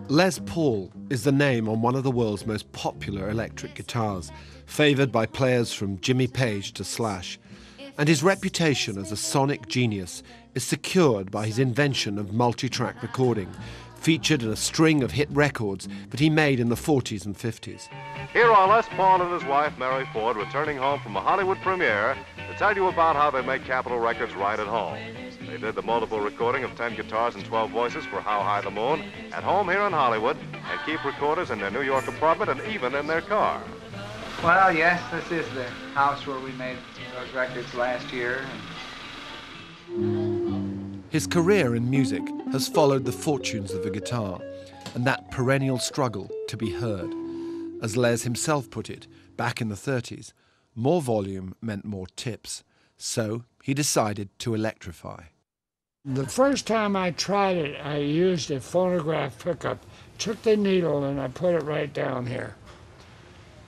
Les Paul is the name on one of the world's most popular electric guitars, favoured by players from Jimmy Page to Slash. And his reputation as a sonic genius is secured by his invention of multi-track recording, featured in a string of hit records that he made in the 40s and 50s. Here are Les Paul and his wife, Mary Ford, returning home from a Hollywood premiere to tell you about how they make Capitol Records right at home. They did the multiple recording of 10 guitars and 12 voices for How High the Moon at home here in Hollywood, and keep recorders in their New York apartment and even in their car. Well, yes, this is the house where we made those records last year. His career in music has followed the fortunes of the guitar and that perennial struggle to be heard. As Les himself put it, back in the 30s, more volume meant more tips. So he decided to electrify. The first time I tried it, I used a phonograph pickup, took the needle and I put it right down here.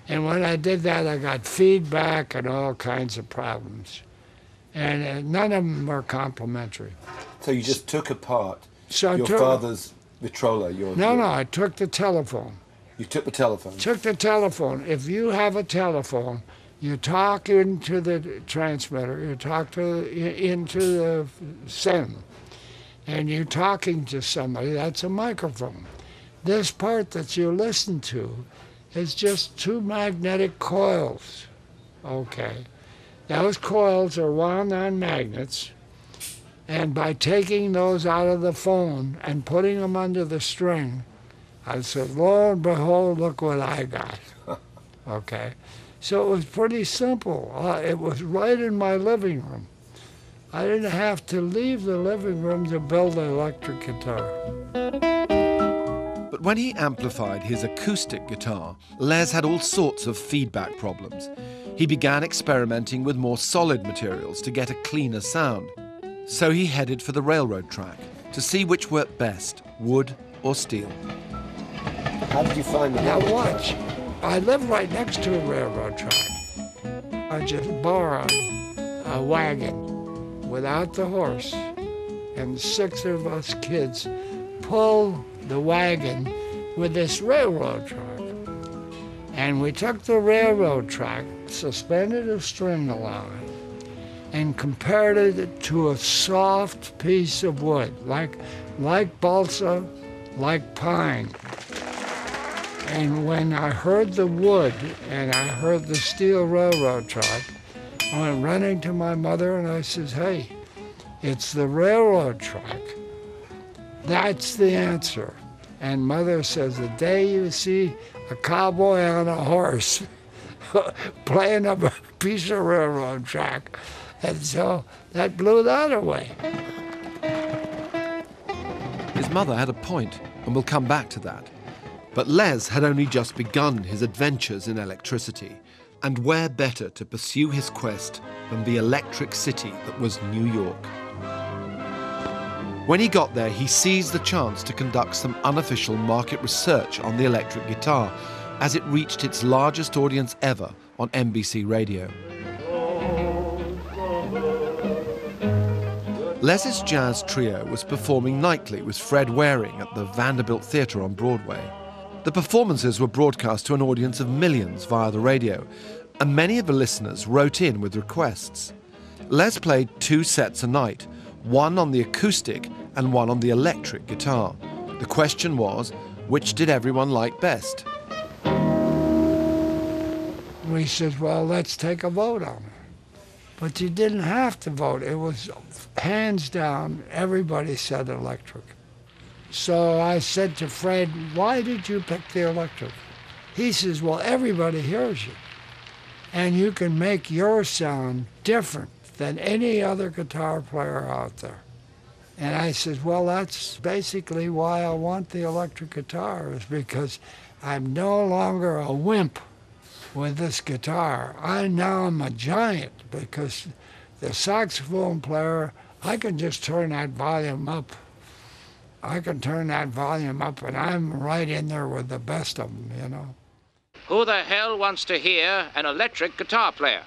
And when I did that, I got feedback and all kinds of problems. And none of them were complimentary. So you just took apart your father's Vitrola? No, I took the telephone. You took the telephone? Took the telephone. If you have a telephone, you talk into the transmitter, you talk into the send, and you're talking to somebody, that's a microphone. This part that you listen to is just two magnetic coils, okay? Those coils are wound on magnets, and by taking those out of the phone and putting them under the string, I said, lo and behold, look what I got, okay? So it was pretty simple. It was right in my living room. I didn't have to leave the living room to build an electric guitar. But when he amplified his acoustic guitar, Les had all sorts of feedback problems. He began experimenting with more solid materials to get a cleaner sound. So he headed for the railroad track to see which worked best, wood or steel. How did you find the railroad track? Now watch. I live right next to a railroad track. I just borrowed a wagon without the horse, and 6 of us kids pulled the wagon with this railroad track. And we took the railroad track, suspended a string along it, and compared it to a soft piece of wood, like balsa, like pine. And when I heard the wood and I heard the steel railroad track, I went running to my mother and I said, hey, it's the railroad track. That's the answer. And Mother says, the day you see a cowboy on a horse playing up a piece of railroad track. And so that blew that away. His mother had a point, and we'll come back to that. But Les had only just begun his adventures in electricity, and where better to pursue his quest than the electric city that was New York. When he got there, he seized the chance to conduct some unofficial market research on the electric guitar as it reached its largest audience ever on NBC radio. Les's jazz trio was performing nightly with Fred Waring at the Vanderbilt Theatre on Broadway. The performances were broadcast to an audience of millions via the radio, and many of the listeners wrote in with requests. Les played 2 sets a night, one on the acoustic and one on the electric guitar. The question was, which did everyone like best? We said, well, let's take a vote on it. But you didn't have to vote. It was hands down, everybody said electric. So I said to Fred, why did you pick the electric? He says, well, everybody hears you. And you can make your sound different than any other guitar player out there. And I said, well, that's basically why I want the electric guitar, is because I'm no longer a wimp with this guitar. I now am a giant, because the saxophone player, I can just turn that volume up. I can turn that volume up, and I'm right in there with the best of them, you know. Who the hell wants to hear an electric guitar player?